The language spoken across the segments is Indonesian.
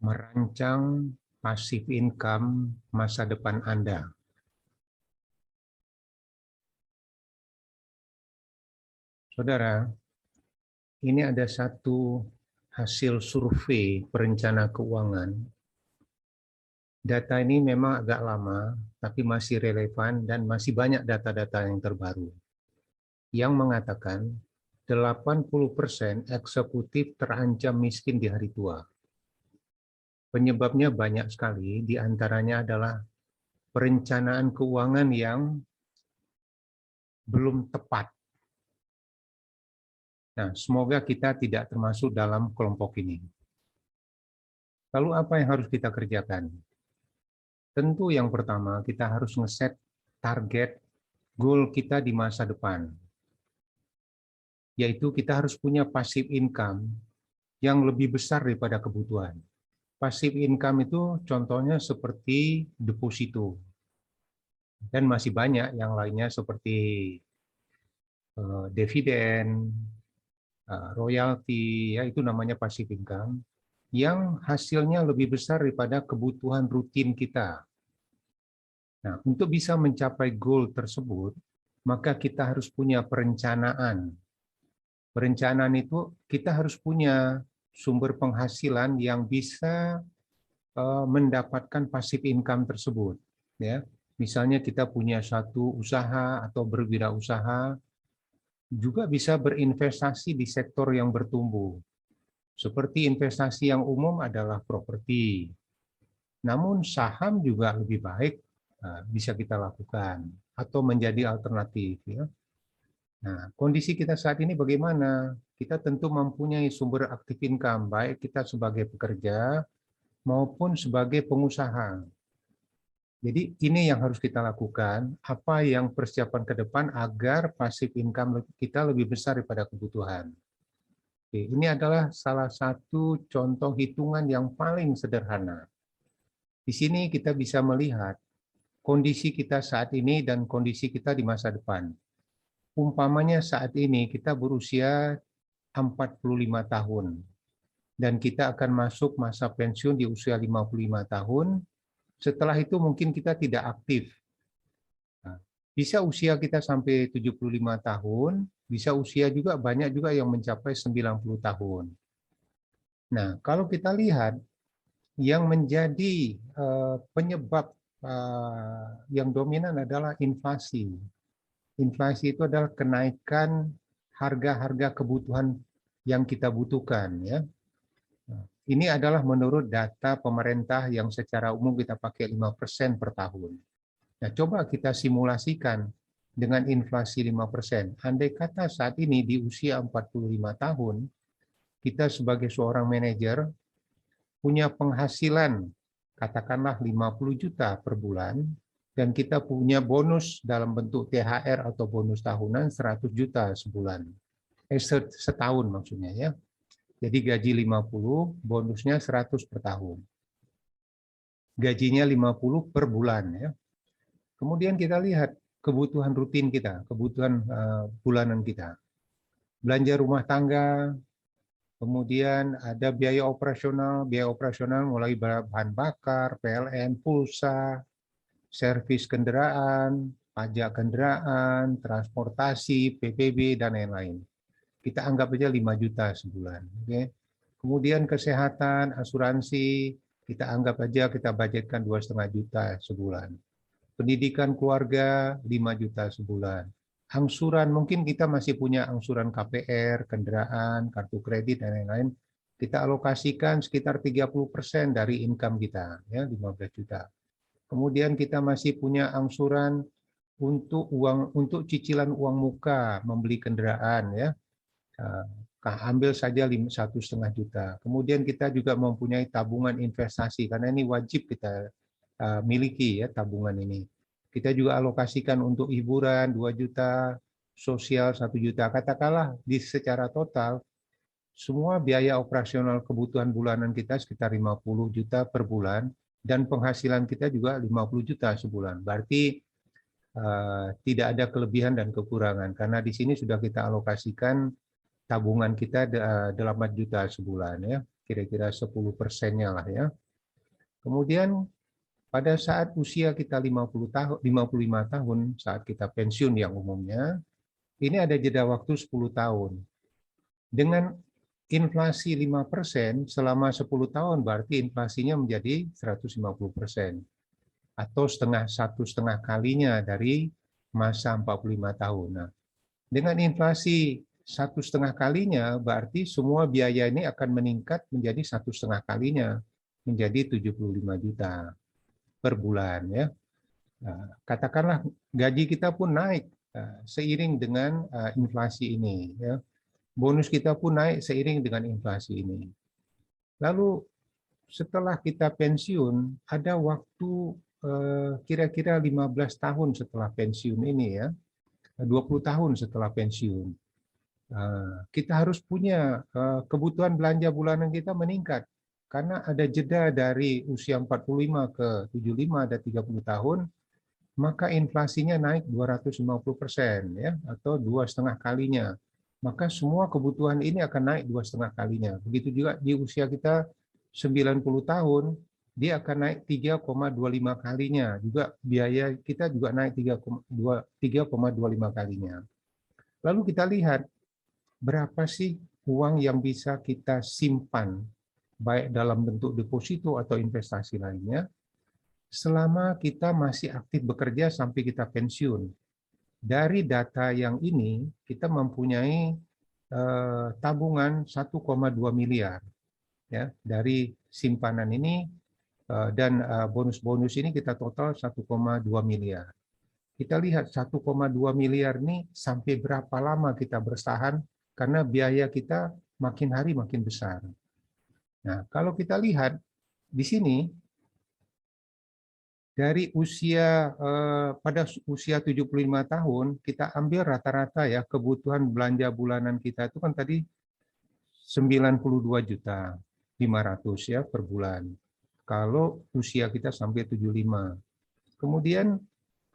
merancang passive income masa depan Anda. Saudara, ini ada satu hasil survei perencana keuangan. Data ini memang agak lama, tapi masih relevan dan masih banyak data-data yang terbaru, yang mengatakan 80% eksekutif terancam miskin di hari tua. Penyebabnya banyak sekali, di antaranya adalah perencanaan keuangan yang belum tepat. Nah, semoga kita tidak termasuk dalam kelompok ini. Lalu apa yang harus kita kerjakan? Tentu yang pertama, kita harus ngeset target goal kita di masa depan. Yaitu kita harus punya passive income yang lebih besar daripada kebutuhan. Passive income itu contohnya seperti deposito. Dan masih banyak yang lainnya seperti dividen, royalti, ya itu namanya passive income, yang hasilnya lebih besar daripada kebutuhan rutin kita. Nah, untuk bisa mencapai goal tersebut, maka kita harus punya perencanaan. Perencanaan itu kita harus punya sumber penghasilan yang bisa mendapatkan passive income tersebut. Ya, misalnya kita punya satu usaha atau berwirausaha, juga bisa berinvestasi di sektor yang bertumbuh. Seperti investasi yang umum adalah properti. Namun saham juga lebih baik bisa kita lakukan atau menjadi alternatif. Ya. Nah, kondisi kita saat ini bagaimana? Kita tentu mempunyai sumber aktif income, baik kita sebagai pekerja maupun sebagai pengusaha. Jadi ini yang harus kita lakukan, apa yang persiapan ke depan agar passive income kita lebih besar daripada kebutuhan. Oke, ini adalah salah satu contoh hitungan yang paling sederhana. Di sini kita bisa melihat kondisi kita saat ini dan kondisi kita di masa depan. Umpamanya saat ini kita berusia 45 tahun, dan kita akan masuk masa pensiun di usia 55 tahun, setelah itu mungkin kita tidak aktif. Nah, bisa usia kita sampai 75 tahun, bisa usia juga banyak juga yang mencapai 90 tahun. Nah, kalau kita lihat yang menjadi penyebab yang dominan adalah inflasi. Inflasi itu adalah kenaikan harga-harga kebutuhan yang kita butuhkan. Ya. Ini adalah menurut data pemerintah yang secara umum kita pakai 5% per tahun. Nah, coba kita simulasikan dengan inflasi 5%. Andai kata saat ini di usia 45 tahun, kita sebagai seorang manajer punya penghasilan katakanlah 50 juta per bulan, dan kita punya bonus dalam bentuk THR atau bonus tahunan 100 juta sebulan. Setahun maksudnya ya. Jadi gaji 50, bonusnya 100 per tahun. Gajinya 50 per bulan ya. Kemudian kita lihat kebutuhan rutin kita, kebutuhan bulanan kita. Belanja rumah tangga, kemudian ada biaya operasional mulai bahan bakar, PLN, pulsa, servis kendaraan, pajak kendaraan, transportasi, PPB, dan lain-lain. Kita anggap aja 5 juta sebulan. Okay? Kemudian kesehatan, asuransi, kita anggap aja kita budgetkan 2,5 juta sebulan. Pendidikan keluarga 5 juta sebulan. Angsuran, mungkin kita masih punya angsuran KPR, kendaraan, kartu kredit, dan lain-lain. Kita alokasikan sekitar 30% dari income kita, ya 15 juta. Kemudian kita masih punya angsuran untuk cicilan uang muka, membeli kendaraan, ya. Ambil saja 1,5 juta. Kemudian kita juga mempunyai tabungan investasi, karena ini wajib kita miliki ya tabungan ini. Kita juga alokasikan untuk hiburan 2 juta, sosial 1 juta. Katakanlah secara total semua biaya operasional kebutuhan bulanan kita sekitar 50 juta per bulan, dan penghasilan kita juga 50 juta sebulan. Berarti tidak ada kelebihan dan kekurangan, karena di sini sudah kita alokasikan tabungan kita 8 juta sebulan ya. kira-kira 10%-nya lah ya. Kemudian pada saat usia kita 50 tahun, 55 tahun, saat kita pensiun yang umumnya, ini ada jeda waktu 10 tahun. Dengan inflasi 5% selama 10 tahun, berarti inflasinya menjadi 150%. Atau satu setengah kalinya dari masa 45 tahun. Nah, dengan inflasi 1,5 kalinya, berarti semua biaya ini akan meningkat menjadi 1,5 kalinya, menjadi 75 juta per bulan ya. Nah, katakanlah gaji kita pun naik seiring dengan inflasi ini ya. Bonus kita pun naik seiring dengan inflasi ini. Lalu setelah kita pensiun, ada waktu kira-kira 15 tahun setelah pensiun ini ya, 20 tahun setelah pensiun. Kita harus punya kebutuhan belanja bulanan kita meningkat. Karena ada jeda dari usia 45 ke 75, ada 30 tahun, maka inflasinya naik 250% ya, atau 2,5 kalinya. Maka semua kebutuhan ini akan naik 2,5 kalinya. Begitu juga di usia kita 90 tahun, dia akan naik 3,25 kalinya. Juga biaya kita juga naik 3,25 kalinya. Lalu kita lihat berapa sih uang yang bisa kita simpan, baik dalam bentuk deposito atau investasi lainnya, selama kita masih aktif bekerja sampai kita pensiun. Dari data yang ini, kita mempunyai tabungan 1,2 miliar. Ya, dari simpanan ini dan bonus-bonus ini kita total 1,2 miliar. Kita lihat 1,2 miliar ini sampai berapa lama kita bertahan, karena biaya kita makin hari makin besar. Nah, kalau kita lihat di sini, dari usia pada usia 75 tahun, kita ambil rata-rata ya kebutuhan belanja bulanan kita itu kan tadi 92.500.000 ya per bulan. Kalau usia kita sampai 75. Kemudian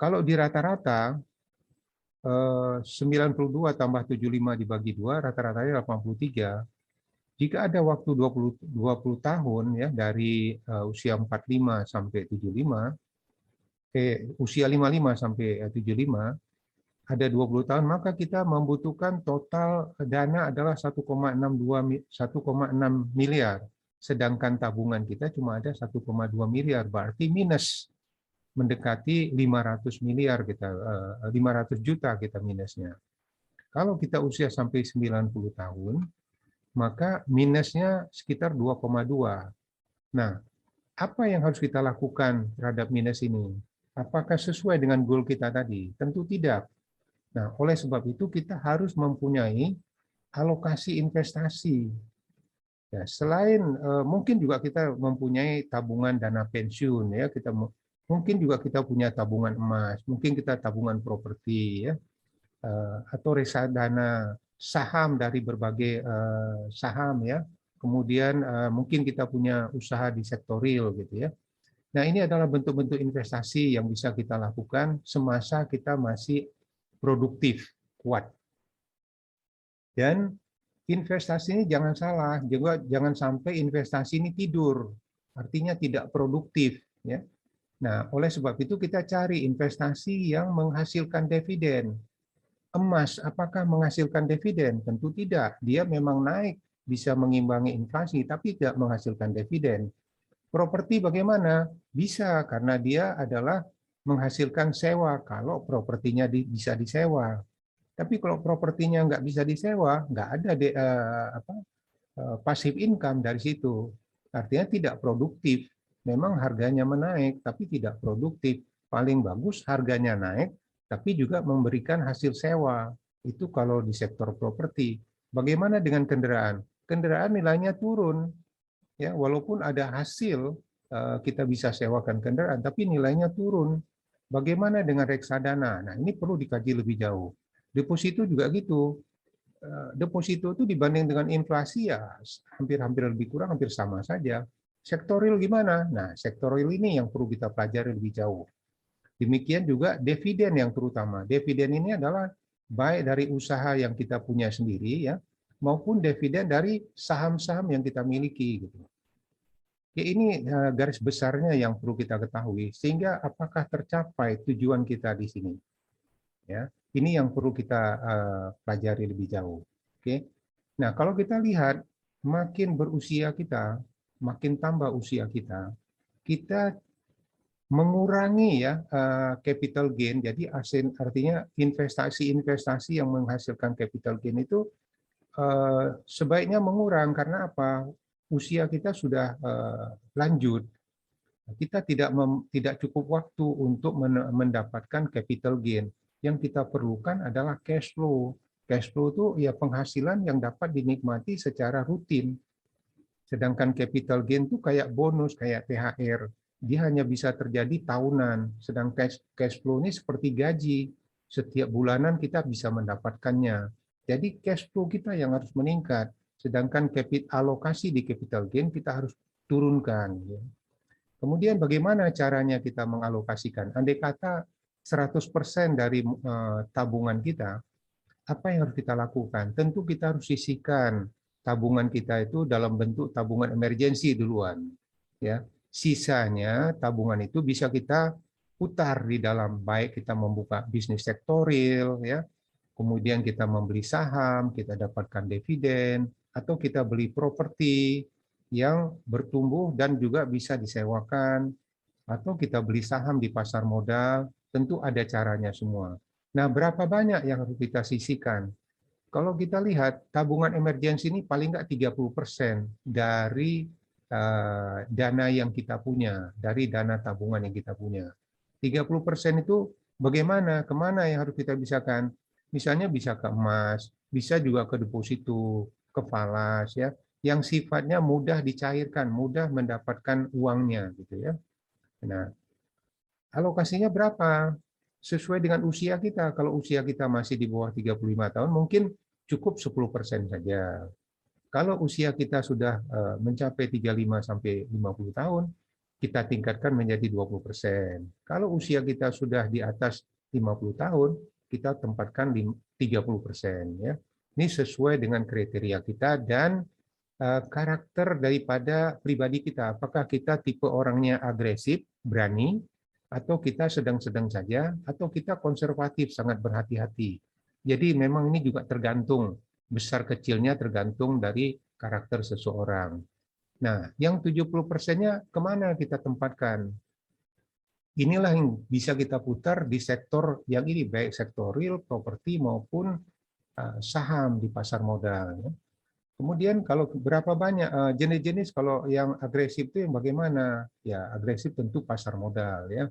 kalau di rata-rata 92 tambah 75 dibagi 2, rata-ratanya 83. Jika ada waktu 20 tahun ya, dari usia 45 sampai 75, usia 55 sampai 75, ada 20 tahun, maka kita membutuhkan total dana adalah 1,6 miliar. Sedangkan tabungan kita cuma ada 1,2 miliar, berarti minus, mendekati 500 miliar kita, 500 juta kita minusnya. Kalau kita usia sampai 90 tahun, maka minusnya sekitar 2,2. Nah, apa yang harus kita lakukan terhadap minus ini? Apakah sesuai dengan goal kita tadi? Tentu tidak. Nah, oleh sebab itu kita harus mempunyai alokasi investasi. Ya, selain mungkin juga kita mempunyai tabungan dana pensiun ya, kita mungkin juga kita punya tabungan emas, mungkin kita tabungan properti ya, atau reksadana saham dari berbagai saham ya. Kemudian mungkin kita punya usaha di sektor real gitu ya. Nah, ini adalah bentuk-bentuk investasi yang bisa kita lakukan semasa kita masih produktif, kuat. Dan investasi ini jangan salah, juga jangan sampai investasi ini tidur, artinya tidak produktif ya. Nah, oleh sebab itu kita cari investasi yang menghasilkan dividen. Emas apakah menghasilkan dividen? Tentu tidak. Dia memang naik, bisa mengimbangi inflasi, tapi tidak menghasilkan dividen. Properti bagaimana? Bisa, karena dia adalah menghasilkan sewa kalau propertinya bisa disewa. Tapi kalau propertinya nggak bisa disewa, nggak ada passive income dari situ. Artinya tidak produktif. Memang harganya menaik, tapi tidak produktif. Paling bagus harganya naik, tapi juga memberikan hasil sewa. Itu kalau di sektor properti. Bagaimana dengan kendaraan? Kendaraan nilainya turun. Ya, walaupun ada hasil, kita bisa sewakan kendaraan, tapi nilainya turun. Bagaimana dengan reksadana? Nah, ini perlu dikaji lebih jauh. Deposito juga gitu. Deposito itu dibanding dengan inflasi ya hampir lebih kurang hampir sama saja. Sektor real gimana? Nah, sektor real ini yang perlu kita pelajari lebih jauh. Demikian juga dividen yang terutama. Dividen ini adalah baik dari usaha yang kita punya sendiri ya, maupun dividen dari saham-saham yang kita miliki gitu. Ya, ini garis besarnya yang perlu kita ketahui, sehingga apakah tercapai tujuan kita di sini. Ya, ini yang perlu kita pelajari lebih jauh. Oke. Nah, kalau kita lihat makin berusia kita, makin tambah usia kita, kita mengurangi ya capital gain. Jadi artinya investasi-investasi yang menghasilkan capital gain itu sebaiknya mengurang. Karena apa? Usia kita sudah lanjut. Kita tidak cukup waktu untuk mendapatkan capital gain. Yang kita perlukan adalah cash flow. Cash flow itu ya penghasilan yang dapat dinikmati secara rutin. Sedangkan capital gain itu kayak bonus, kayak THR. Dia hanya bisa terjadi tahunan. Sedangkan cash flow ini seperti gaji. Setiap bulanan kita bisa mendapatkannya. Jadi cash flow kita yang harus meningkat. Sedangkan alokasi di capital gain kita harus turunkan. Kemudian bagaimana caranya kita mengalokasikan? Andai kata 100% dari tabungan kita, apa yang harus kita lakukan? Tentu kita harus sisihkan tabungan kita itu dalam bentuk tabungan emergensi duluan. Ya, sisanya tabungan itu bisa kita putar di dalam, baik kita membuka bisnis sektoril, ya, kemudian kita membeli saham, kita dapatkan dividen, atau kita beli properti yang bertumbuh dan juga bisa disewakan, atau kita beli saham di pasar modal. Tentu ada caranya semua. Nah, berapa banyak yang harus kita sisihkan? Kalau kita lihat, tabungan emergensi ini paling nggak 30% dari dana yang kita punya, dari dana tabungan yang kita punya. 30% itu bagaimana? Kemana yang harus kita bisahkan? Misalnya bisa ke emas, bisa juga ke deposito, ke falas, ya, yang sifatnya mudah dicairkan, mudah mendapatkan uangnya, gitu ya. Nah, alokasinya berapa? Sesuai dengan usia kita. Kalau usia kita masih di bawah 35 tahun, mungkin cukup 10% saja. Kalau usia kita sudah mencapai 35 sampai 50 tahun, kita tingkatkan menjadi 20%. Kalau usia kita sudah di atas 50 tahun, kita tempatkan di 30%. Ya. Ini sesuai dengan kriteria kita dan karakter daripada pribadi kita. Apakah kita tipe orangnya agresif, berani, atau kita sedang-sedang saja, atau kita konservatif, sangat berhati-hati. Jadi memang ini juga tergantung, besar kecilnya tergantung dari karakter seseorang. Nah, yang 70%-nya kemana kita tempatkan? Inilah yang bisa kita putar di sektor yang ini, baik sektor real, properti, maupun saham di pasar modal. Kemudian kalau berapa banyak jenis-jenis, kalau yang agresif itu yang bagaimana? Ya, agresif tentu pasar modal, ya.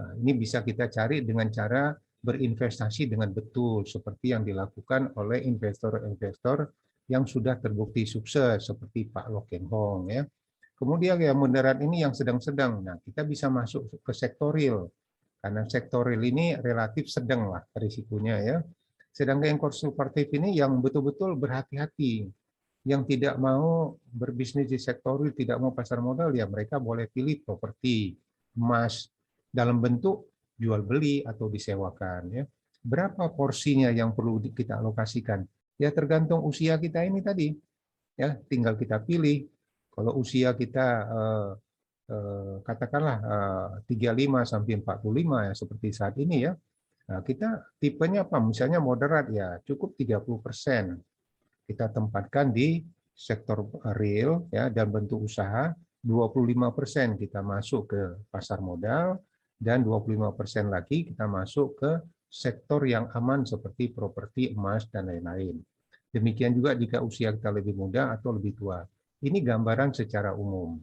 Nah, ini bisa kita cari dengan cara berinvestasi dengan betul, seperti yang dilakukan oleh investor-investor yang sudah terbukti sukses, seperti Pak Loh Keng Hong, ya. Kemudian yang moderat ini yang sedang-sedang. Nah, kita bisa masuk ke sektor real, karena sektor real ini relatif sedang lah risikonya, ya. Sedangkan yang konservatif ini yang betul-betul berhati-hati, yang tidak mau berbisnis di sektor real, tidak mau pasar modal, ya mereka boleh pilih properti, emas, dalam bentuk jual beli atau disewakan. Ya. Berapa porsinya yang perlu kita alokasikan? Ya tergantung usia kita ini tadi. Ya, tinggal kita pilih. Kalau usia kita katakanlah 35 sampai 45 ya seperti saat ini ya. Nah, kita tipenya apa? Misalnya moderat ya, cukup 30%. Kita tempatkan di sektor real ya dan bentuk usaha, 25% kita masuk ke pasar modal, dan 25% lagi kita masuk ke sektor yang aman seperti properti, emas, dan lain-lain. Demikian juga jika usia kita lebih muda atau lebih tua. Ini gambaran secara umum.